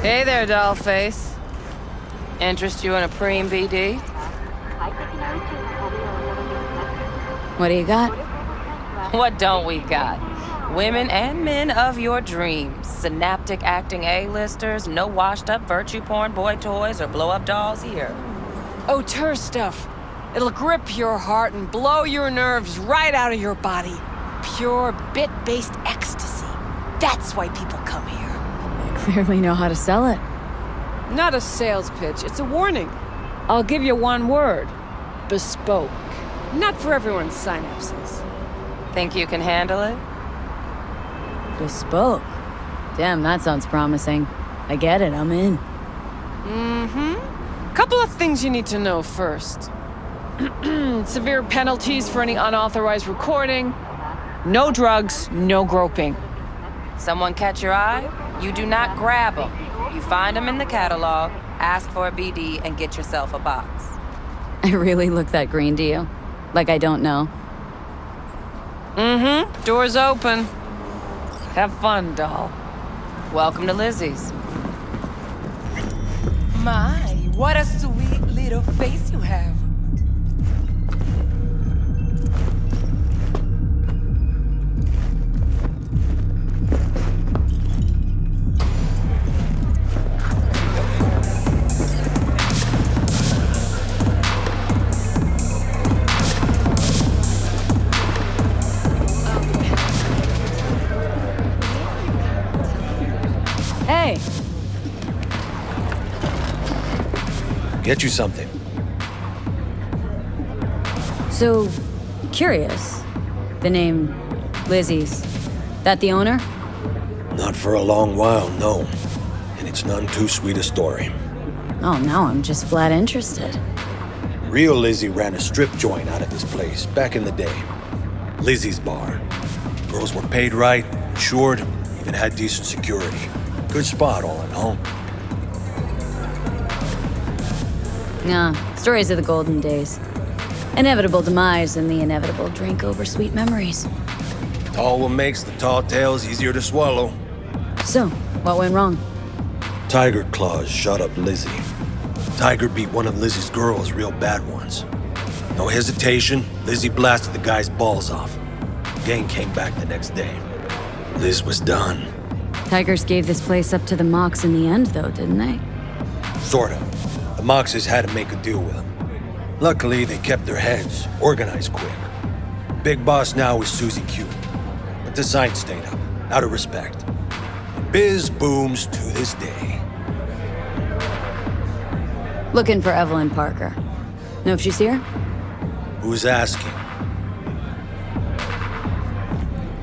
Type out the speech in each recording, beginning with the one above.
Hey there, dollface. Interest you in a preem BD? What do you got? What don't we got? Women and men of your dreams. Synaptic acting A-listers, no washed-up virtue porn boy toys or blow-up dolls here. Auteur stuff. It'll grip your heart and blow your nerves right out of your body. Pure bit-based ecstasy. That's why people come here. Clearly know how to sell it. Not a sales pitch, it's a warning. I'll give you one word. Bespoke. Not for everyone's synapses. Think you can handle it? Bespoke. Damn, that sounds promising. I get it, I'm in. Couple of things you need to know first. Severe penalties for any unauthorized recording. No drugs, no groping. Someone catch your eye? You do not grab them. You find them in the catalog, ask for a BD, and get yourself a box. I really look that green to you? Like I don't know? Door's open. Have fun, doll. Welcome to Lizzie's. My, what a sweet little face you have. Hey! Get you something. So, curious. The name Lizzie's. That the owner? Not for a long while, no. And it's none too sweet a story. Oh, now I'm just flat interested. Real Lizzie ran a strip joint out of this place back in the day. Lizzie's Bar. Girls were paid right, insured, even had decent security. Good spot all in all. Nah, stories of the golden days. Inevitable demise and the inevitable drink over sweet memories. Tall one makes the tall tales easier to swallow. So, what went wrong? Tiger Claws shot up Lizzie. Tiger beat one of Lizzie's girls, real bad ones. No hesitation, Lizzie blasted the guy's balls off. Gang came back the next day. Liz was done. Tigers gave this place up to the Mox in the end, though, didn't they? Sort of. The Moxes had to make a deal with them. Luckily, they kept their heads, organized quick. Big boss now is Susie Q. But the sign stayed up, out of respect. Biz booms to this day. Looking for Evelyn Parker. Know if she's here? Who's asking?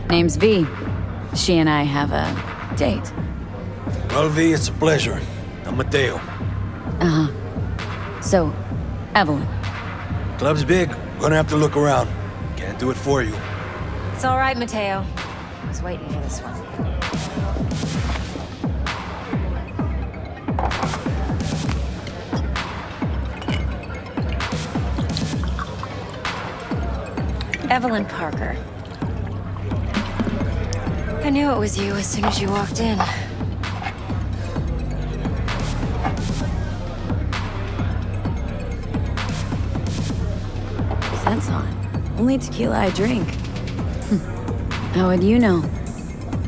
Name's V. She and I have a date. Well, V, it's a pleasure. I'm Mateo. So, Evelyn. Club's big. Gonna have to look around. Can't do it for you. It's all right, Mateo. I was waiting for this one. Evelyn Parker. I knew it was you as soon as you walked in. Scent's on. Only tequila I drink. How would you know?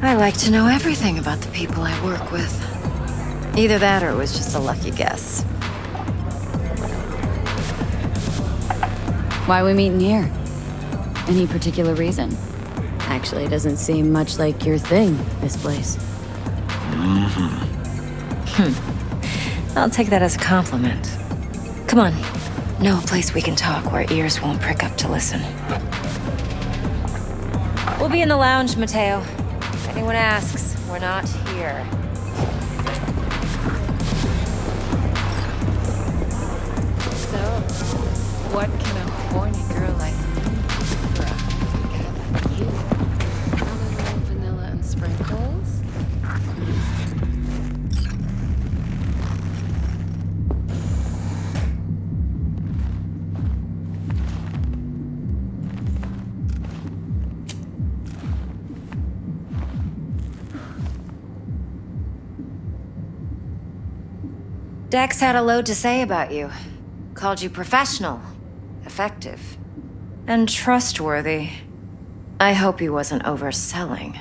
I like to know everything about the people I work with. Either that or it was just a lucky guess. Why we meeting here? Any particular reason? Actually, it doesn't seem much like your thing, this place. I'll take that as a compliment. Come on. Know a place we can talk where ears won't prick up to listen. We'll be in the lounge, Mateo. If anyone asks, we're not here. So, what can a horny girl like me do for a guy like you? A little vanilla and sprinkles? Dex had a load to say about you. Called you professional, effective, and trustworthy. I hope he wasn't overselling.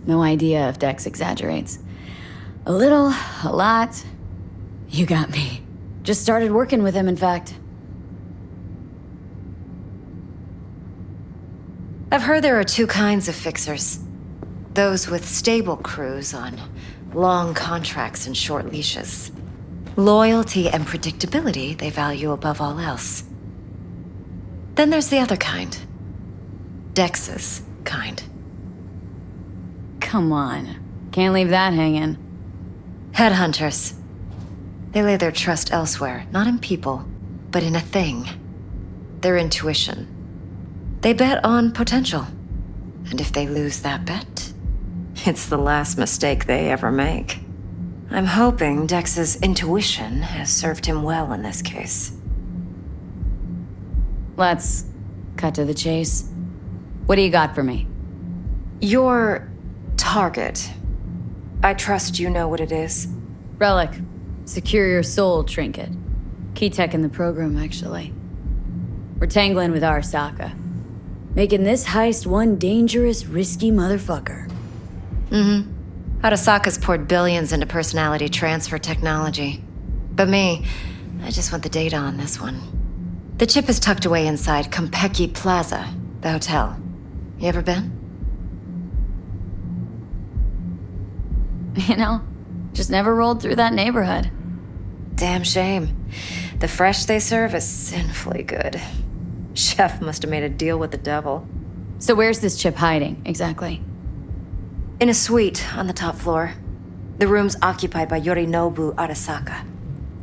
No idea if Dex exaggerates. A little, a lot. You got me. Just started working with him, in fact. I've heard there are two kinds of fixers. Those with stable crews on long contracts and short leashes. Loyalty and predictability they value above all else. Then there's the other kind. Dex's kind. Come on. Can't leave that hanging. Headhunters. They lay their trust elsewhere, not in people, but in a thing. Their intuition. They bet on potential. And if they lose that bet, it's the last mistake they ever make. I'm hoping Dex's intuition has served him well in this case. Let's cut to the chase. What do you got for me? Your target. I trust you know what it is. Relic. Secure your soul trinket. Key tech in the program, actually. We're tangling with Arasaka. Making this heist one dangerous, risky motherfucker. Arasaka's poured billions into personality transfer technology. But me, I just want the data on this one. The chip is tucked away inside Konpeki Plaza, the hotel. You ever been? You know, just never rolled through that neighborhood. Damn shame. The fresh they serve is sinfully good. Chef must have made a deal with the devil. So where's this chip hiding, exactly? In a suite on the top floor. The room's occupied by Yorinobu Arasaka.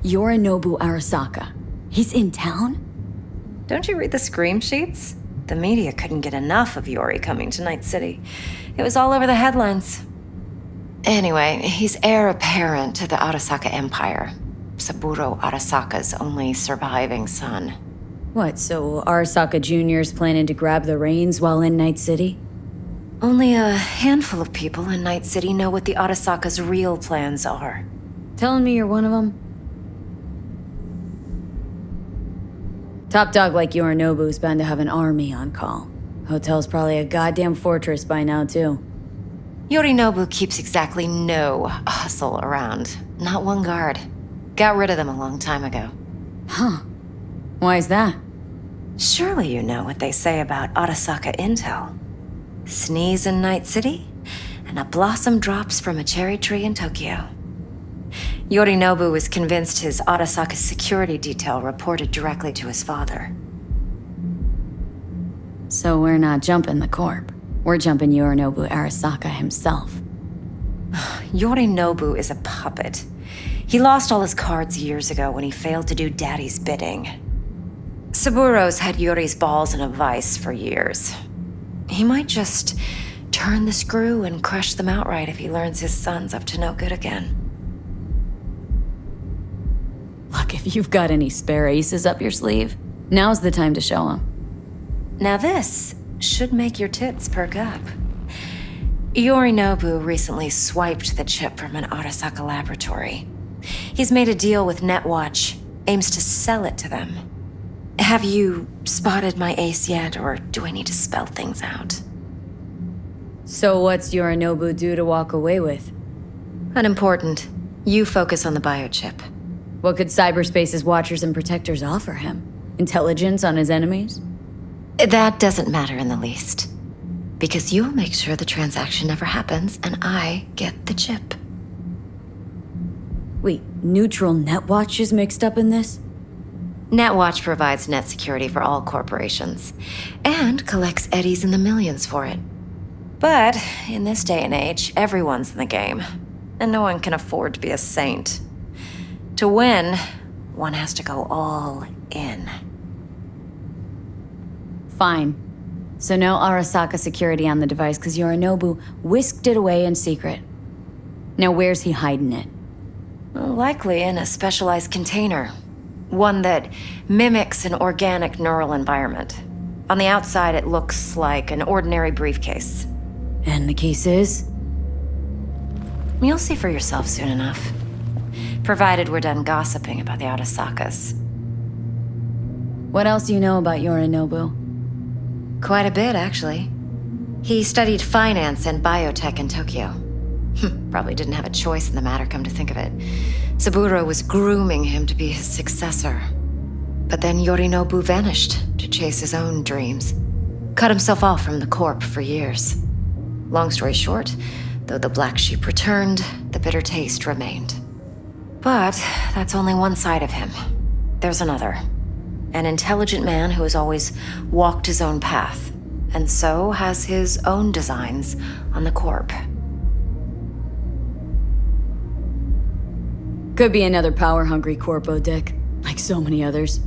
Yorinobu Arasaka. He's in town? Don't you read the scream sheets? The media couldn't get enough of Yori coming to Night City. It was all over the headlines. Anyway, he's heir apparent to the Arasaka Empire. Saburo Arasaka's only surviving son. What, so Arasaka Jr.'s planning to grab the reins while in Night City? Only a handful of people in Night City know what the Arasaka's real plans are. Telling me you're one of them? Top dog like Yorinobu's bound to have an army on call. Hotel's probably a goddamn fortress by now, too. Yorinobu keeps exactly no hustle around. Not one guard. Got rid of them a long time ago. Huh. Why is that? Surely you know what they say about Arasaka intel. Sneeze in Night City, and a blossom drops from a cherry tree in Tokyo. Yorinobu was convinced his Arasaka security detail reported directly to his father. So we're not jumping the Corp. We're jumping Yorinobu Arasaka himself. Yorinobu is a puppet. He lost all his cards years ago when he failed to do Daddy's bidding. Saburo's had Yuri's balls in a vice for years. He might just turn the screw and crush them outright if he learns his son's up to no good again. Look, if you've got any spare aces up your sleeve, now's the time to show them. Now this should make your tits perk up. Yorinobu recently swiped the chip from an Arasaka laboratory. He's made a deal with Netwatch, aims to sell it to them. Have you spotted my ace yet, or do I need to spell things out? So what's Yorinobu due to walk away with? Unimportant. You focus on the biochip. What could cyberspace's watchers and protectors offer him? Intelligence on his enemies? That doesn't matter in the least. Because you'll make sure the transaction never happens, and I get the chip. Wait, neutral Netwatch is mixed up in this? Netwatch provides net security for all corporations, and collects eddies in the millions for it. But in this day and age, everyone's in the game, and no one can afford to be a saint. To win, one has to go all in. Fine. So no Arasaka security on the device because Yorinobu whisked it away in secret. Now where's he hiding it? Likely in a specialized container. One that mimics an organic neural environment. On the outside, it looks like an ordinary briefcase. And the case is? You'll see for yourself soon enough. Provided we're done gossiping about the Arasakas. What else do you know about Yorinobu? Quite a bit, actually. He studied finance and biotech in Tokyo. Probably didn't have a choice in the matter, come to think of it. Saburo was grooming him to be his successor. But then Yorinobu vanished to chase his own dreams. Cut himself off from the Corp for years. Long story short, though the black sheep returned, the bitter taste remained. But that's only one side of him. There's another. An intelligent man who has always walked his own path, and so has his own designs on the Corp. Could be another power-hungry corpo dick, like so many others.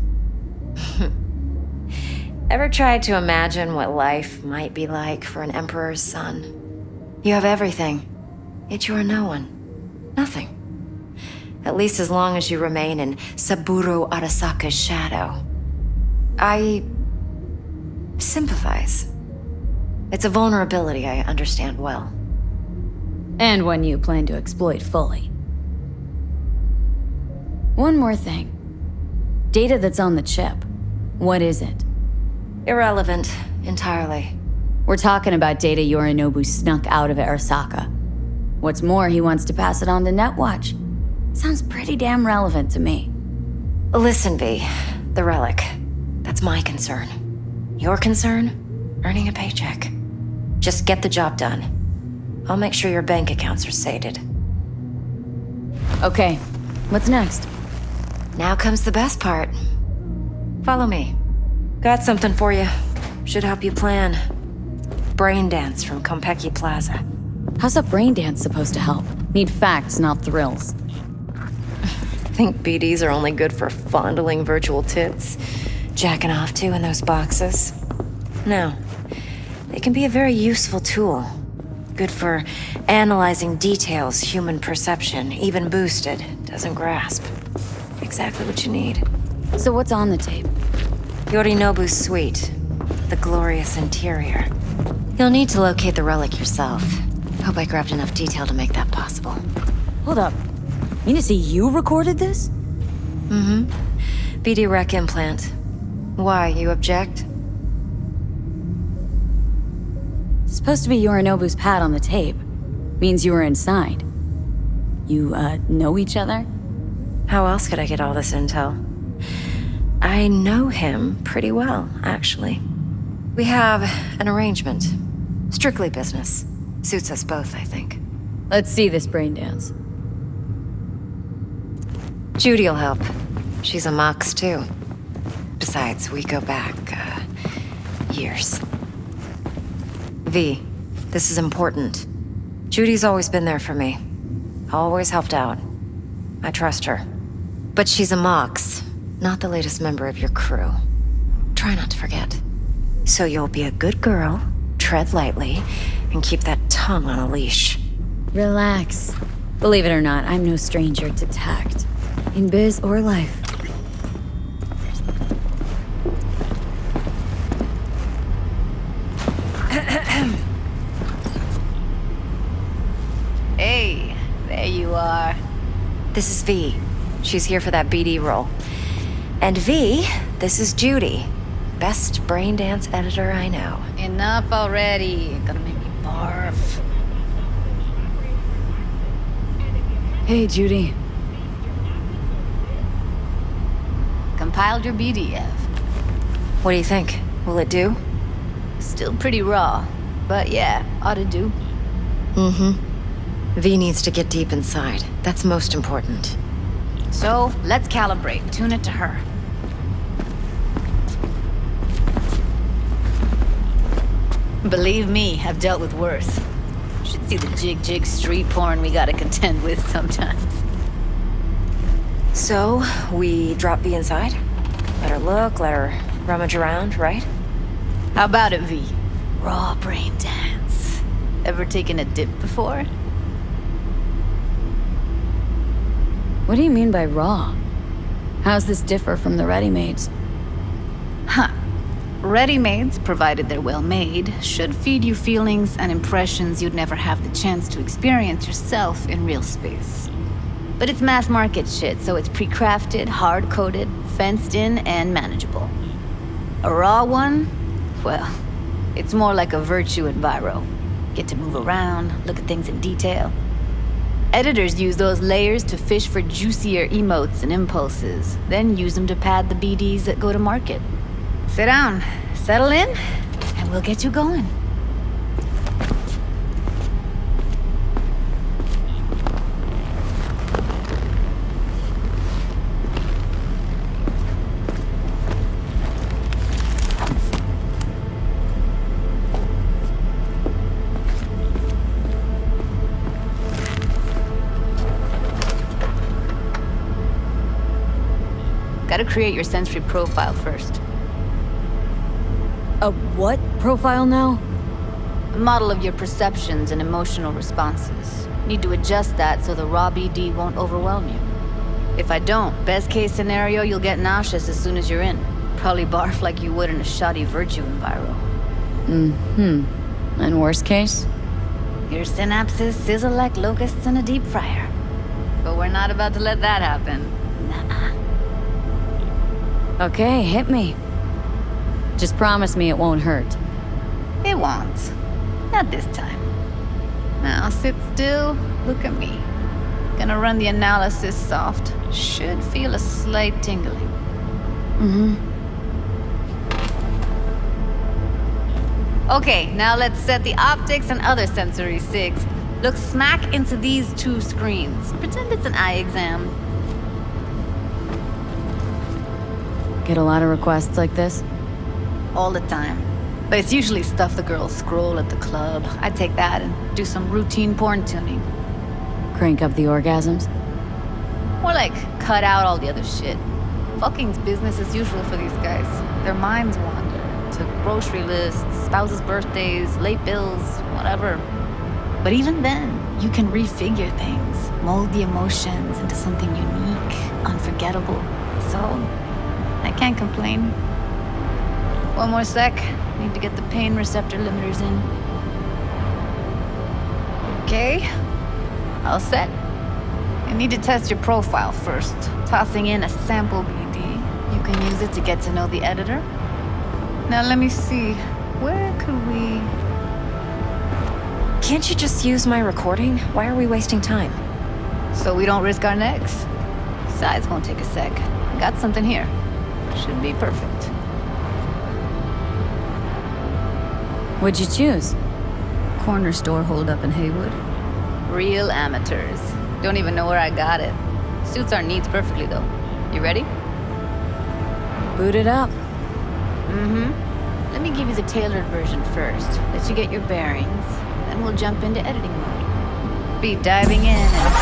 Ever tried to imagine what life might be like for an emperor's son? You have everything, yet you are no one. Nothing. At least as long as you remain in Saburo Arasaka's shadow. I sympathize. It's a vulnerability I understand well. And one you plan to exploit fully. One more thing. Data that's on the chip. What is it? Irrelevant, entirely. We're talking about data Yorinobu snuck out of Arasaka. What's more, he wants to pass it on to Netwatch. Sounds pretty damn relevant to me. Listen, V. The relic. That's my concern. Your concern? Earning a paycheck. Just get the job done. I'll make sure your bank accounts are sated. Okay, what's next? Now comes the best part. Follow me. Got something for you. Should help you plan. Brain dance from Konpeki Plaza. How's a brain dance supposed to help? Need facts, not thrills. Think BDs are only good for fondling virtual tits? Jacking off to in those boxes? No. They can be a very useful tool. Good for analyzing details human perception, even boosted, doesn't grasp. Exactly what you need. So what's on the tape? Yorinobu's suite. The glorious interior. You'll need to locate the relic yourself. Hope I grabbed enough detail to make that possible. Hold up. Mean to say you recorded this? Mm-hmm. BD rec implant. Why, you object? Supposed to be Yorinobu's pad on the tape. Means you were inside. You, know each other? How else could I get all this intel? I know him pretty well, actually. We have an arrangement. Strictly business. Suits us both, I think. Let's see this brain dance. Judy'll help. She's a Mox, too. Besides, we go back, years. V, this is important. Judy's always been there for me. Always helped out. I trust her. But she's a Mox, not the latest member of your crew. Try not to forget. So you'll be a good girl, tread lightly, and keep that tongue on a leash. Relax. Believe it or not, I'm no stranger to tact. In biz or life. Hey, there you are. This is V. She's here for that BD role. And V, this is Judy. Best brain dance editor I know. Enough already. Gonna make me barf. Hey, Judy. Compiled your BDF. What do you think? Will it do? Still pretty raw, but yeah, ought to do. V needs to get deep inside. That's most important. So, let's calibrate. Tune it to her. Believe me, I've dealt with worse. Should see the jig street porn we gotta contend with sometimes. So, we drop V inside? Let her look, let her rummage around, right? How about it, V? Raw brain dance. Ever taken a dip before? What do you mean by raw? How's this differ from the ready-mades? Huh. Ready-mades, provided they're well made, should feed you feelings and impressions you'd never have the chance to experience yourself in real space. But it's mass market shit, so it's pre-crafted, hard-coded, fenced in, and manageable. A raw one? Well, it's more like a virtue enviro. Get to move around, look at things in detail. Editors use those layers to fish for juicier emotes and impulses, then use them to pad the BDs that go to market. Sit down, settle in, and we'll get you going. Gotta create your sensory profile first. A what profile now? A model of your perceptions and emotional responses. Need to adjust that so the raw BD won't overwhelm you. If I don't, best case scenario, you'll get nauseous as soon as you're in. Probably barf like you would in a shoddy virtue enviro. And worst case? Your synapses sizzle like locusts in a deep fryer. But we're not about to let that happen. Nuh-uh. Okay, hit me. Just promise me it won't hurt. It won't. Not this time. Now sit still, look at me. Gonna run the analysis soft. Should feel a slight tingling. Okay, now let's set the optics and other sensory sigs. Look smack into these two screens. Pretend it's an eye exam. Get a lot of requests like this? All the time. But it's usually stuff the girls scroll at the club. I take that and do some routine porn tuning. Crank up the orgasms? More like cut out all the other shit. Fucking's business as usual for these guys. Their minds wander to grocery lists, spouses' birthdays, late bills, whatever. But even then, you can refigure things, mold the emotions into something unique, unforgettable. So, I can't complain. One more sec. Need to get the pain receptor limiters in. Okay. All set. You need to test your profile first. Tossing in a sample BD. You can use it to get to know the editor. Now let me see. Where could we... Can't you just use my recording? Why are we wasting time? So we don't risk our necks. Sides won't take a sec. Got something here. Should be perfect. What'd you choose? Corner store holdup in Haywood. Real amateurs. Don't even know where I got it. Suits our needs perfectly, though. You ready? Boot it up. Let me give you the tailored version first. Let you get your bearings. Then we'll jump into editing mode. Be diving in and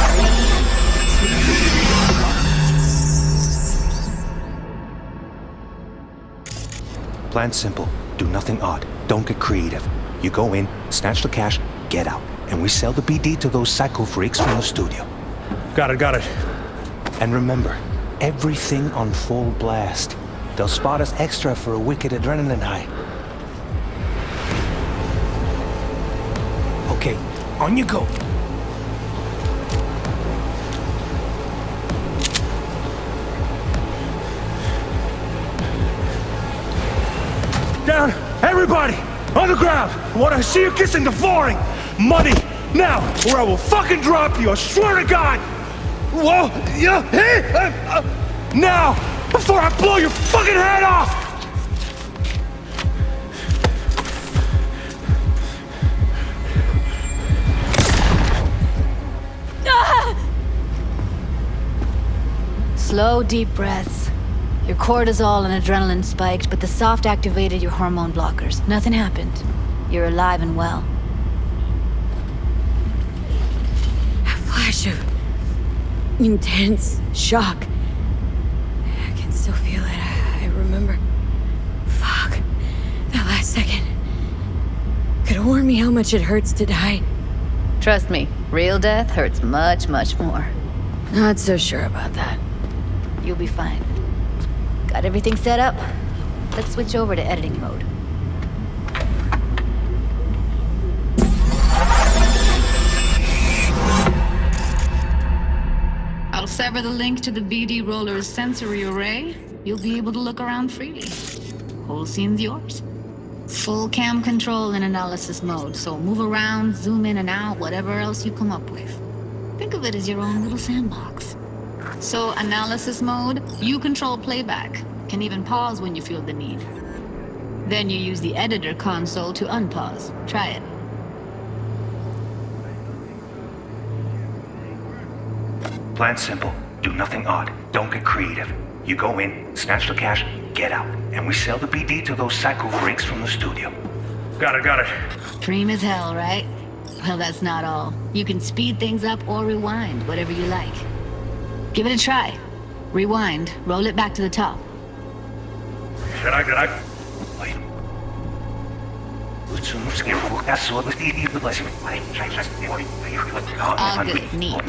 Plan simple. Do nothing odd. Don't get creative. You go in, snatch the cash, get out. And we sell the BD to those psycho freaks from the studio. Got it. And remember, everything on full blast. They'll spot us extra for a wicked adrenaline high. Okay, on you go. Down! Everybody! On the ground! I want to see you kissing the flooring! Money! Now! Or I will fucking drop you! I swear to God! Whoa! Yeah! Hey! Now! Before I blow your fucking head off! slow, deep breaths. Your cortisol and adrenaline spiked, but the soft activated your hormone blockers. Nothing happened. You're alive and well. A flash of intense shock. I can still feel it. I remember. Fuck. That last second. Could have warned me how much it hurts to die. Trust me, real death hurts much, much more. Not so sure about that. You'll be fine. Got everything set up? Let's switch over to editing mode. I'll sever the link to the BD Roller's sensory array. You'll be able to look around freely. Whole scene's yours. Full cam control in analysis mode, so move around, zoom in and out, whatever else you come up with. Think of it as your own little sandbox. So, analysis mode, you control playback. Can even pause when you feel the need. Then you use the editor console to unpause. Try it. Plan simple. Do nothing odd. Don't get creative. You go in, snatch the cash, get out. And we sell the BD to those psycho freaks from the studio. Got it. Dream as hell, right? Well, that's not all. You can speed things up or rewind, whatever you like. Give it a try. Rewind, roll it back to the top. Did I? All good, neat.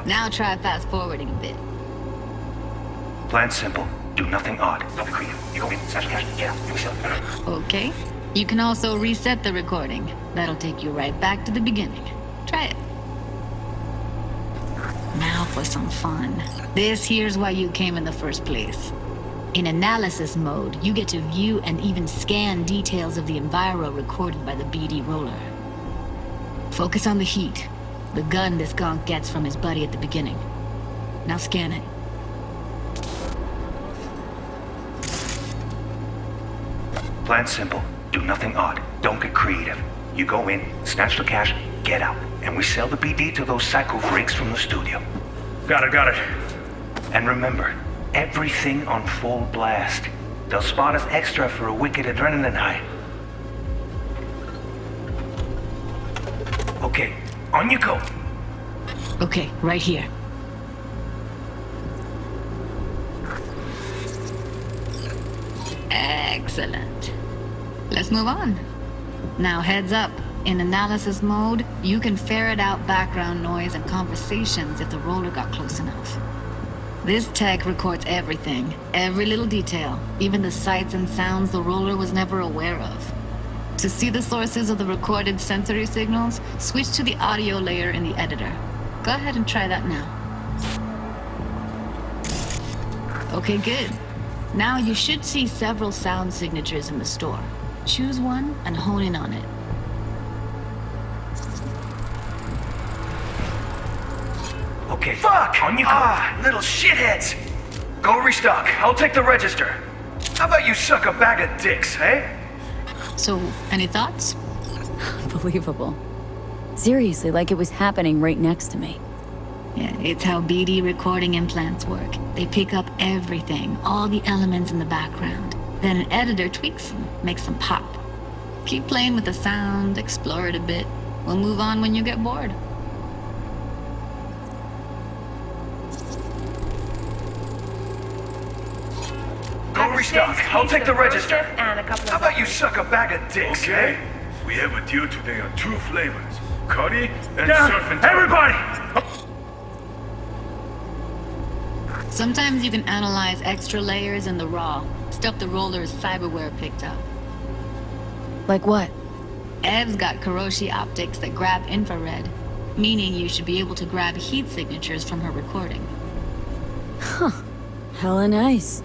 Now try fast forwarding a bit. Plan simple. Do nothing odd. Don't be creative. You go in, snatch the cash, get out. And we sell it. Okay. You can also reset the recording. That'll take you right back to the beginning. Try it. Now for some fun. This here's why you came in the first place. In analysis mode, you get to view and even scan details of the enviro recorded by the BD roller. Focus on the heat, the gun this gonk gets from his buddy at the beginning. Now scan it. Plan simple. Do nothing odd. Don't get creative. You go in, snatch the cash, get out. And we sell the BD to those psycho freaks from the studio. Got it. And remember, everything on full blast. They'll spot us extra for a wicked adrenaline high. Okay, on you go. Okay, right here. Excellent. Let's move on. Now heads up. In analysis mode, you can ferret out background noise and conversations if the roller got close enough. This tech records everything, every little detail, even the sights and sounds the roller was never aware of. To see the sources of the recorded sensory signals, switch to the audio layer in the editor. Go ahead and try that now. Okay, good. Now you should see several sound signatures in the store. Choose one and hone in on it. Okay. Fuck! On you go. Little shitheads! Go restock. I'll take the register. How about you suck a bag of dicks, eh? So, any thoughts? Unbelievable. Seriously, like it was happening right next to me. Yeah, it's how BD recording implants work. They pick up everything, all the elements in the background. Then an editor tweaks them, makes them pop. Keep playing with the sound, explore it a bit. We'll move on when you get bored. Go restock. I'll take the register. And a couple How about you suck a bag of dicks, Okay. eh? We have a deal today on 2 flavors. Curry and Down! surf and Everybody! Sometimes you can analyze extra layers in the raw, stuff the roller's cyberware picked up. Like what? Ev's got Kiroshi optics that grab infrared, meaning you should be able to grab heat signatures from her recording. Hella nice.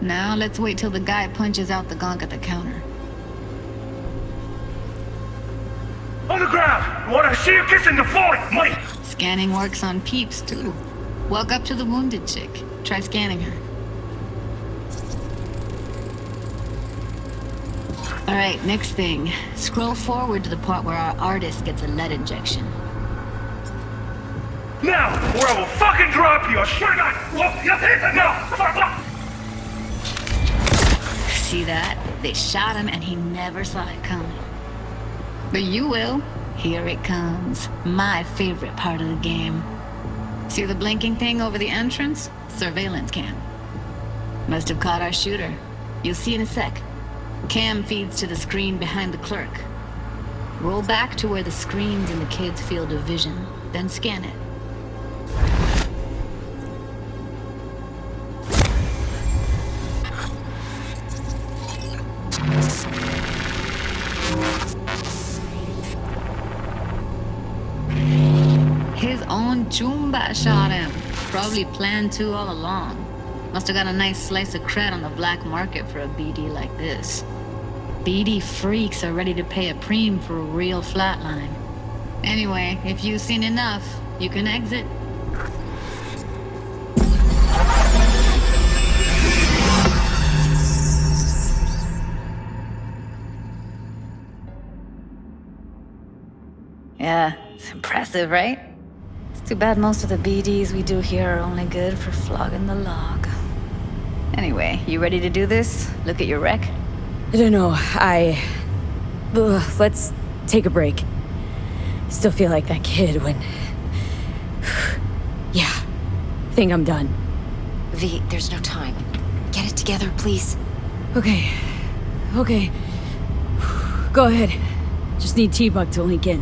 Now let's wait till the guy punches out the gonk at the counter. on the ground! Wanna see you kissing the floor, money! Scanning works on peeps, too. Walk up to the wounded chick. Try scanning her. Alright, next thing. Scroll forward to the part where our artist gets a lead injection. Now, or I will fucking drop you! I swear to God! Whoa, no! See that? They shot him and he never saw it coming. But you will. Here it comes. My favorite part of the game. See the blinking thing over the entrance? Surveillance cam. Must have caught our shooter. You'll see in a sec. Cam feeds to the screen behind the clerk. Roll back to where the screen's in the kid's field of vision, then scan it. His own Jumba shot him. Probably planned to all along. Must have got a nice slice of cred on the black market for a BD like this. BD freaks are ready to pay a preem for a real flatline. Anyway, if you've seen enough, you can exit. Yeah, it's impressive, right? It's too bad most of the BDs we do here are only good for flogging the log. Anyway, you ready to do this? Look at your wreck? I don't know, let's take a break. Still feel like that kid when... Yeah, think I'm done. V, there's no time. Get it together, please. Okay. Go ahead. Just need T-Bug to link in.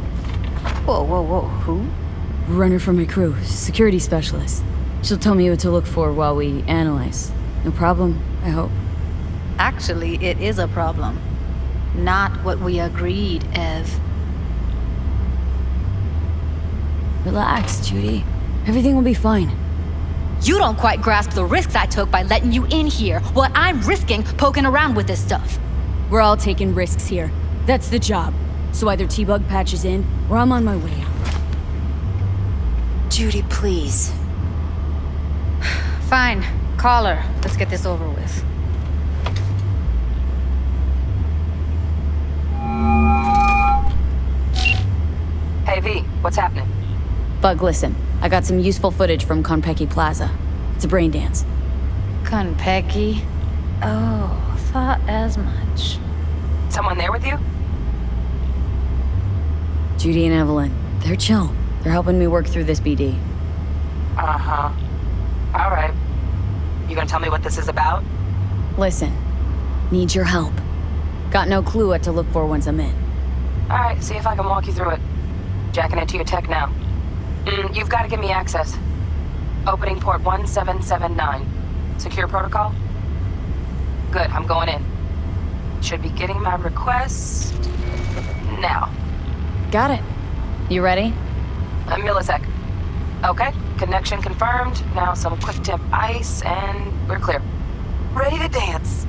Whoa, who? Runner from my crew, security specialist. She'll tell me what to look for while we analyze. No problem, I hope. Actually, it is a problem. Not what we agreed, Ev. Relax, Judy. Everything will be fine. You don't quite grasp the risks I took by letting you in here, what I'm risking poking around with this stuff. We're all taking risks here. That's the job. So either T-Bug patches in, or I'm on my way out. Judy, please. Fine. Call her. Let's get this over with. Hey, V, what's happening? Bug, listen. I got some useful footage from Konpeki Plaza. It's a brain dance. Konpeki? Oh, thought as much. Someone there with you? Judy and Evelyn. They're chill. They're helping me work through this BD. Uh-huh. All right. You gonna tell me what this is about? Listen. Need your help. Got no clue what to look for once I'm in. All right, see if I can walk you through it. Jacking into your tech now. You've got to give me access. Opening port 1779. Secure protocol? Good, I'm going in. Should be getting my request now. Got it. You ready? A millisec. Okay, connection confirmed. Now some quick tip ice, and we're clear. Ready to dance.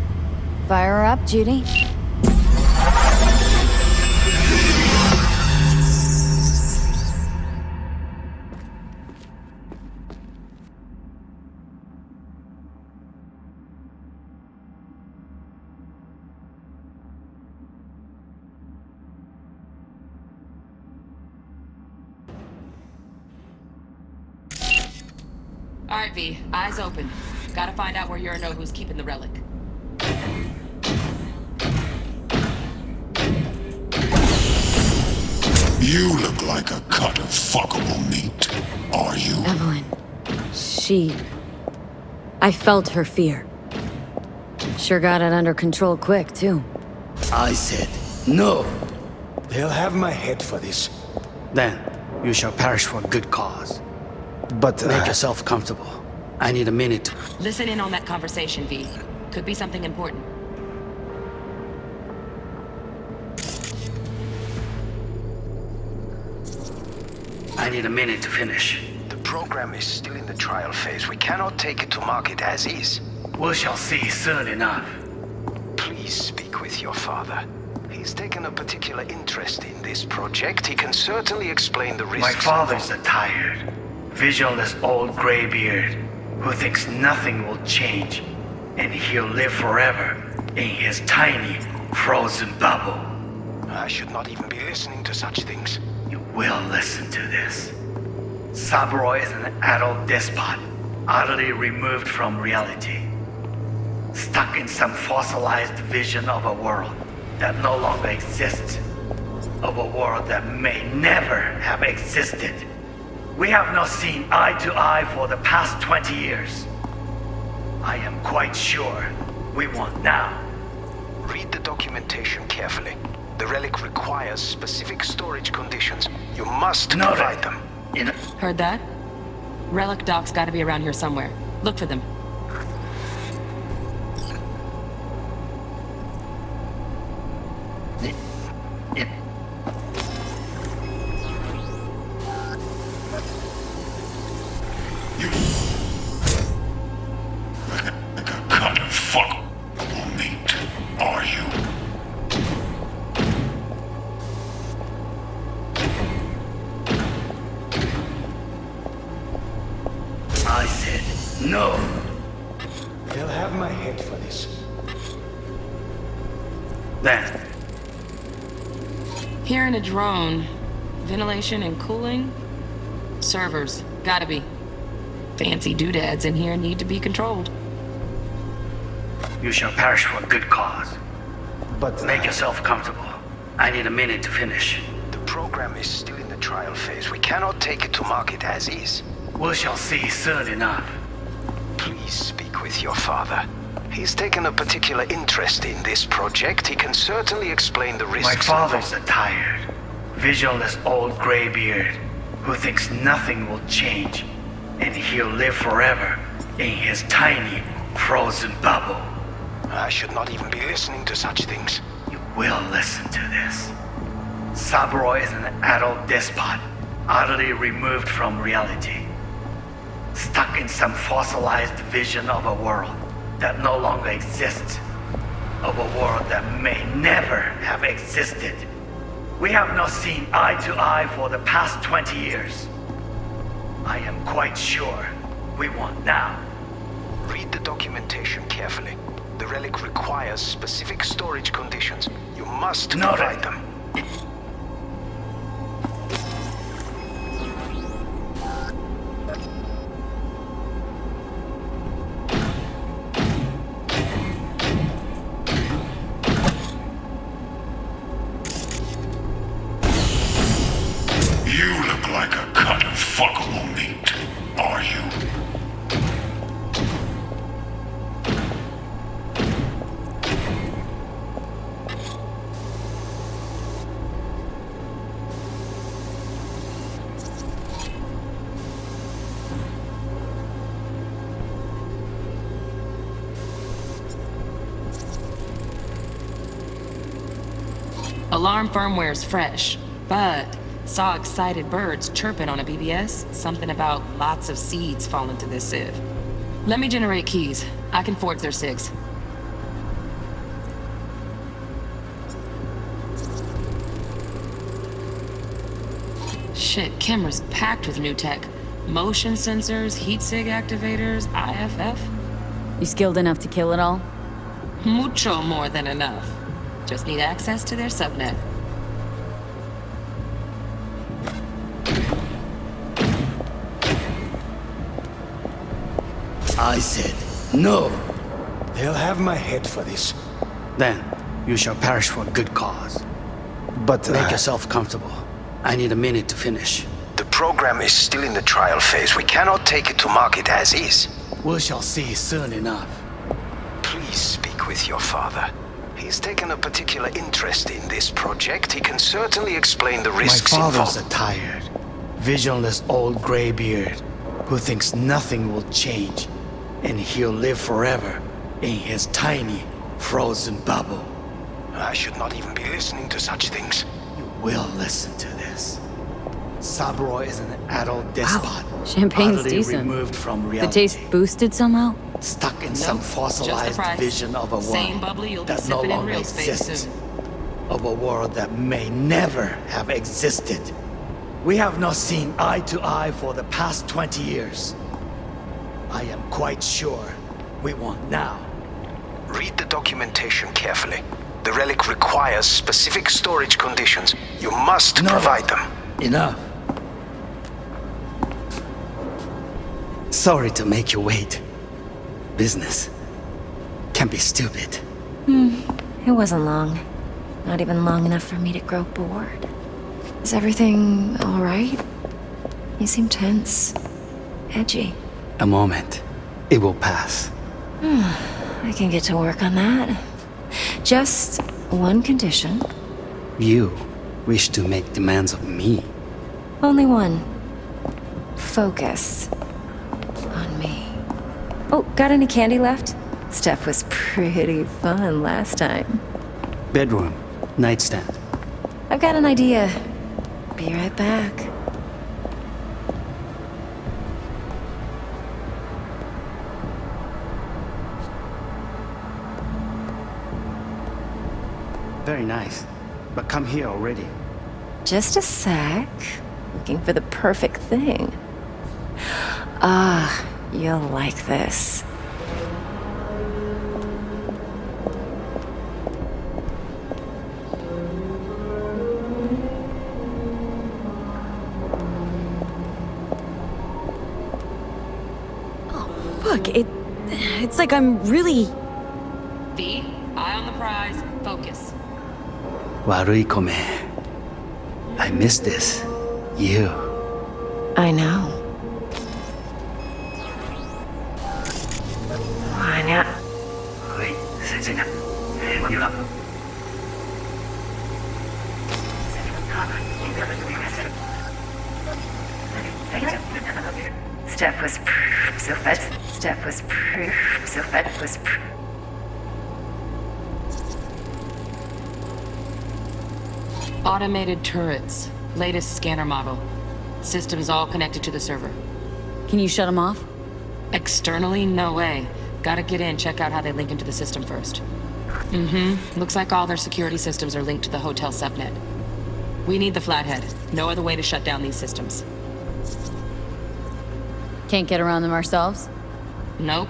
Fire her up, Judy. Alright, V. Eyes open. Gotta find out where Yorinobu's keeping the relic. You look like a cut of fuckable meat. Are you? Evelyn. I felt her fear. Sure got it under control quick, too. I said no. They'll have my head for this. Then you shall perish for a good cause. But make yourself comfortable. I need a minute. Listen in on that conversation, V. Could be something important. I need a minute to finish. The program is still in the trial phase. We cannot take it to market as is. We shall see soon enough. Please speak with your father. He's taken a particular interest in this project. He can certainly explain the risks. My father's a tired, visionless old graybeard who thinks nothing will change, and he'll live forever in his tiny, frozen bubble. I should not even be listening to such things. You will listen to this. Saburo is an adult despot, utterly removed from reality. Stuck in some fossilized vision of a world that no longer exists. Of a world that may never have existed. We have not seen eye to eye for the past 20 years. I am quite sure we want now. Read the documentation carefully. The relic requires specific storage conditions. You must provide them. Heard that? Relic docs gotta be around here somewhere. Look for them. I said no. They'll have my head for this. Then. Hearing a drone. Ventilation and cooling? Servers. Gotta be. Fancy doodads in here need to be controlled. You shall perish for a good cause. But make yourself comfortable. I need a minute to finish. The program is still in the trial phase. We cannot take it to market as is. We shall see soon enough. Please speak with your father. He's taken a particular interest in this project. He can certainly explain the risks. My father's a tired, visionless old graybeard who thinks nothing will change, and he'll live forever in his tiny, frozen bubble. I should not even be listening to such things. You will listen to this. Saburo is an adult despot, utterly removed from reality. Stuck in some fossilized vision of a world that no longer exists. Of a world that may never have existed. We have not seen eye to eye for the past 20 years. I am quite sure we want now. Read the documentation carefully. The relic requires specific storage conditions. You must provide them. You look like a cut of fuckable meat. Are you? Alarm firmware's fresh, but saw excited birds chirping on a BBS. Something about lots of seeds falling to this sieve. Let me generate keys. I can forge their SIGs. Shit, camera's packed with new tech. Motion sensors, heat sig activators, IFF. You skilled enough to kill it all? Mucho more than enough. Just need access to their subnet. I said no. They'll have my head for this. Then you shall perish for a good cause. But Make yourself comfortable. I need a minute to finish. The program is still in the trial phase. We cannot take it to market as is. We shall see soon enough. Please speak with your father. He's taken a particular interest in this project. He can certainly explain the risks My father's involved. a tired, visionless old graybeard who thinks nothing will change, and he'll live forever in his tiny, frozen bubble. I should not even be listening to such things. You will listen to this. Saburo is an adult despot. Champagne's utterly decent. removed from The reality. taste boosted somehow? Stuck in some Nope, fossilized just the price. vision of a world Same bubbly you'll be that no sipping in longer real space exists. soon. Of a world that may never have existed. We have not seen eye to eye for the past 20 years. I am quite sure we won't now. Read the documentation carefully. The relic requires specific storage conditions. You must provide them. Enough. Sorry to make you wait. Business can be stupid. It wasn't long. Not even long enough for me to grow bored. Is everything all right? You seem tense. Edgy. A moment. It will pass. I can get to work on that. Just one condition. You wish to make demands of me. Only one. Focus on me. Oh, got any candy left? Stuff was pretty fun last time. Bedroom. Nightstand. I've got an idea. Be right back. Very nice. But come here already. Just a sec. Looking for the perfect thing. Ah, you'll like this. Fuck, it's like I'm really... V, eye on the prize, focus. Warui kome. I miss this. You. I know. Step was proof, so fast. Step was proof, so fast was proof. Automated turrets. Latest scanner model. Systems all connected to the server. Can you shut them off? Externally, no way. Gotta get in, check out how they link into the system first. Looks like all their security systems are linked to the hotel subnet. We need the flathead. No other way to shut down these systems. Can't get around them ourselves? Nope.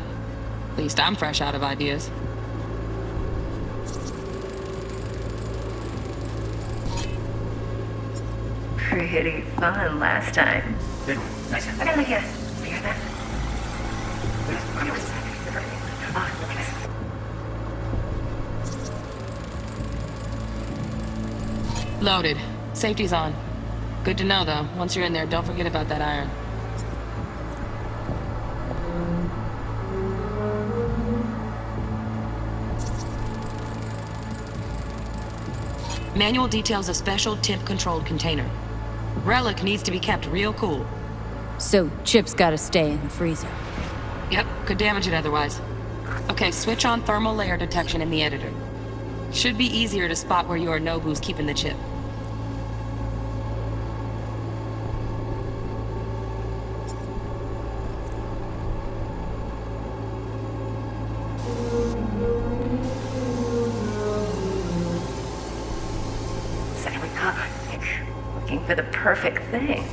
At least I'm fresh out of ideas. Pretty fun last time. I got an idea. You hear that? Oh, look at this. Loaded. Safety's on. Good to know, though. Once you're in there, don't forget about that iron. Manual details a special temp-controlled container. Relic needs to be kept real cool. So, Chip's gotta stay in the freezer. Yep, could damage it otherwise. Okay, switch on thermal layer detection in the editor. Should be easier to spot where Yorinobu's keeping the chip. Looking for the perfect thing.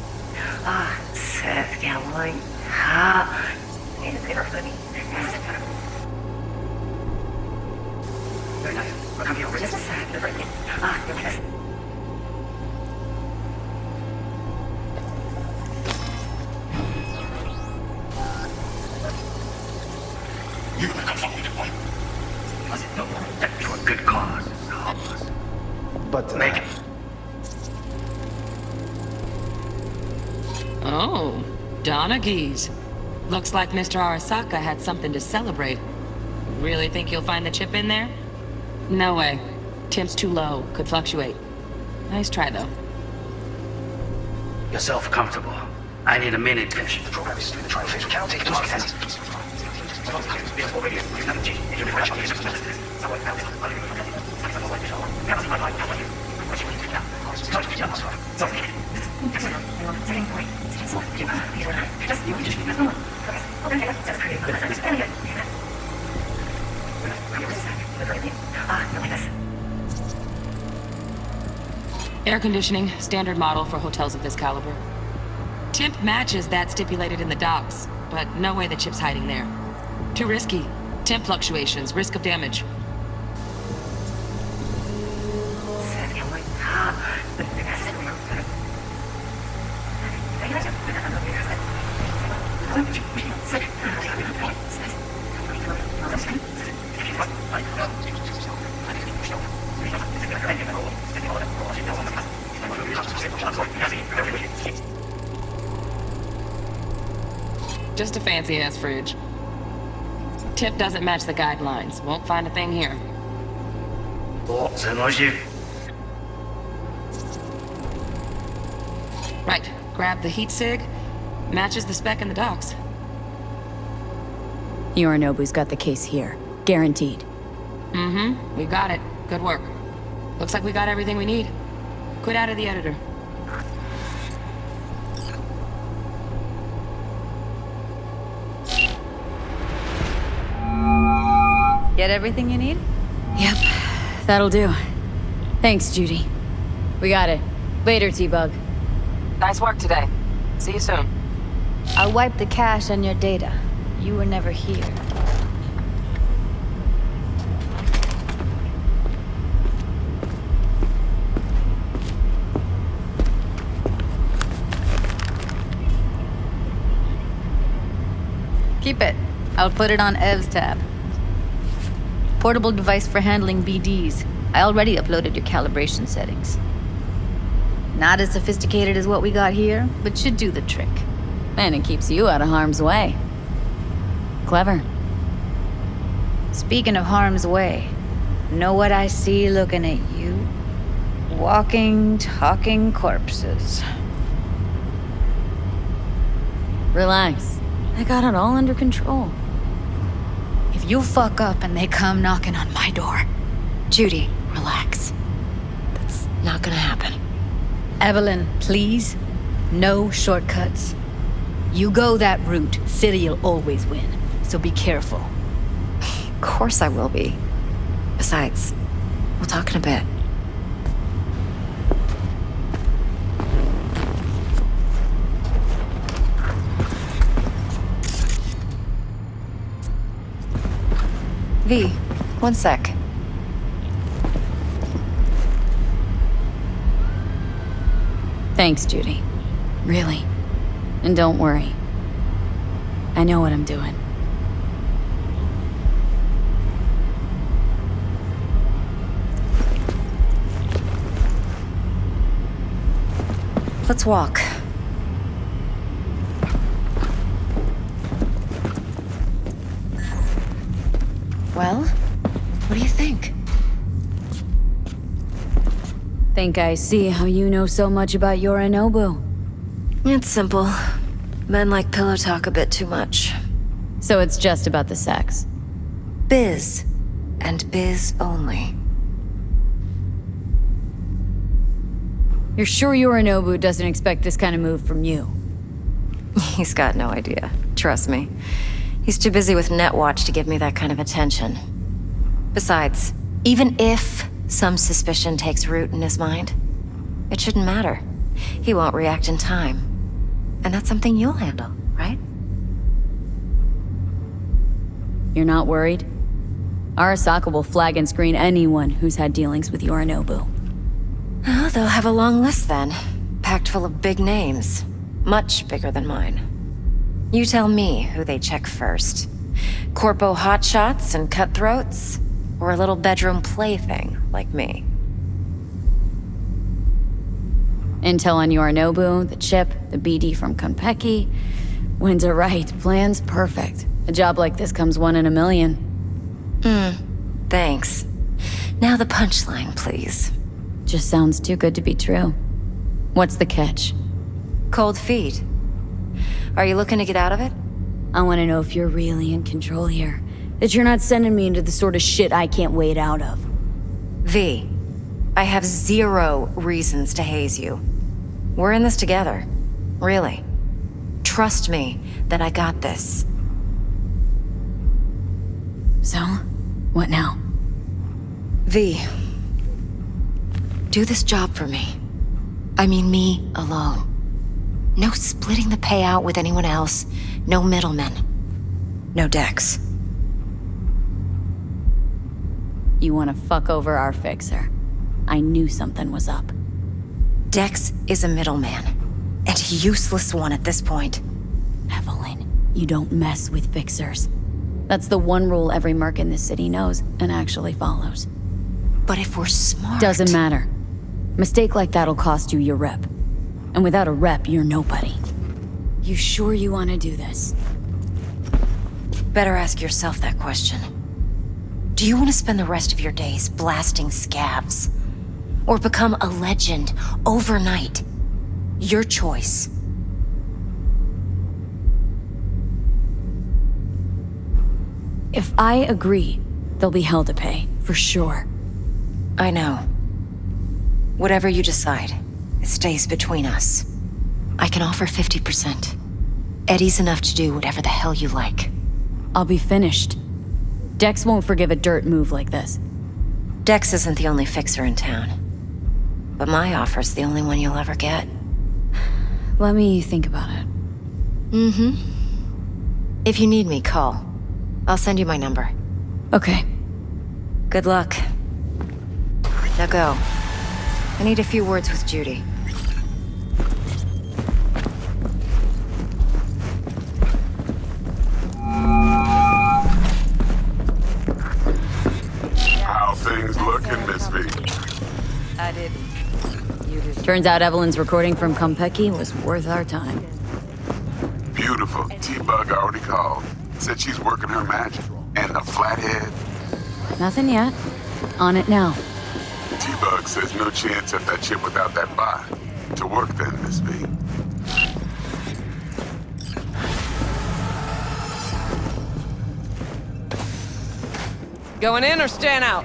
Ah, Seth Galloway. Ah, just a sec. Ah, look at this. You like a fucking fight. To a good cause. But... Make it. Oh, Donaghy's. Looks like Mr. Arasaka had something to celebrate. Really think you'll find the chip in there? No way. Temp's too low. Could fluctuate. Nice try, though. Yourself comfortable. I need a minute to finish. The program is through the trial phase. We cannot take the market test. Air conditioning, standard model for hotels of this caliber. Temp matches that stipulated in the docs, but no way the chip's hiding there. Too risky. Temp fluctuations, risk of damage. Just a fancy-ass fridge. Tip doesn't match the guidelines. Won't find a thing here. Right. Grab the heat sig. Matches the spec in the docs. Yorinobu's got the case here. Guaranteed. Mm-hmm. We got it. Good work. Looks like we got everything we need. Quit out of the editor. Get everything you need? Yep. That'll do. Thanks, Judy. We got it. Later, T-Bug. Nice work today. See you soon. I'll wipe the cache on your data. You were never here. Keep it. I'll put it on Ev's tab. Portable device for handling BDs. I already uploaded your calibration settings. Not as sophisticated as what we got here, but should do the trick. And it keeps you out of harm's way. Clever. Speaking of harm's way, know what I see looking at you? Walking, talking corpses. Relax. I got it all under control. If you fuck up and they come knocking on my door... Judy, relax. That's not gonna happen. Evelyn, please. No shortcuts. You go that route, City'll always win. So be careful. Of course I will be. Besides, we'll talk in a bit. V, one sec. Thanks, Judy. Really. And don't worry. I know what I'm doing. Let's walk. Well, what do you think? Think I see how you know so much about Yorinobu. It's simple. Men like pillow talk a bit too much. So it's just about the sex. Biz. And biz only. You're sure Yorinobu doesn't expect this kind of move from you? He's got no idea. Trust me. He's too busy with Netwatch to give me that kind of attention. Besides, even if some suspicion takes root in his mind, it shouldn't matter. He won't react in time. And that's something you'll handle, right? You're not worried? Arasaka will flag and screen anyone who's had dealings with Yorinobu. Oh, they'll have a long list then. Packed full of big names. Much bigger than mine. You tell me who they check first. Corpo hotshots and cutthroats? Or a little bedroom plaything like me? Intel on Yorinobu, the chip, the BD from Konpeki. Winds are right, plan's perfect. A job like this comes one in a million. Thanks. Now the punchline, please. Just sounds too good to be true. What's the catch? Cold feet. Are you looking to get out of it? I want to know if you're really in control here. That you're not sending me into the sort of shit I can't wade out of. V, I have 0 reasons to haze you. We're in this together. Really. Trust me that I got this. So, what now? V, do this job for me. I mean me alone. No splitting the payout with anyone else. No middlemen. No Dex. You want to fuck over our fixer. I knew something was up. Dex is a middleman. And a useless one at this point. Evelyn, you don't mess with fixers. That's the one rule every merc in this city knows and actually follows. But if we're smart... Doesn't matter. Mistake like that'll cost you your rep. And without a rep, you're nobody. You sure you want to do this? Better ask yourself that question. Do you want to spend the rest of your days blasting scabs? Or become a legend overnight? Your choice. If I agree, there'll be hell to pay, for sure. I know. Whatever you decide, it stays between us. I can offer 50%. Eddie's enough to do whatever the hell you like. I'll be finished. Dex won't forgive a dirt move like this. Dex isn't the only fixer in town. But my offer's the only one you'll ever get. Let me think about it. If you need me, call. I'll send you my number. Okay. Good luck. Now go. I need a few words with Judy. How things looking, Miss V? I did. Turns out Evelyn's recording from Konpeki was worth our time. Beautiful. T-Bug already called. Said she's working her magic. And the flathead? Nothing yet. On it now. T-Bug says no chance at that chip without that bot. To work then, Miss V. Going in or staying out?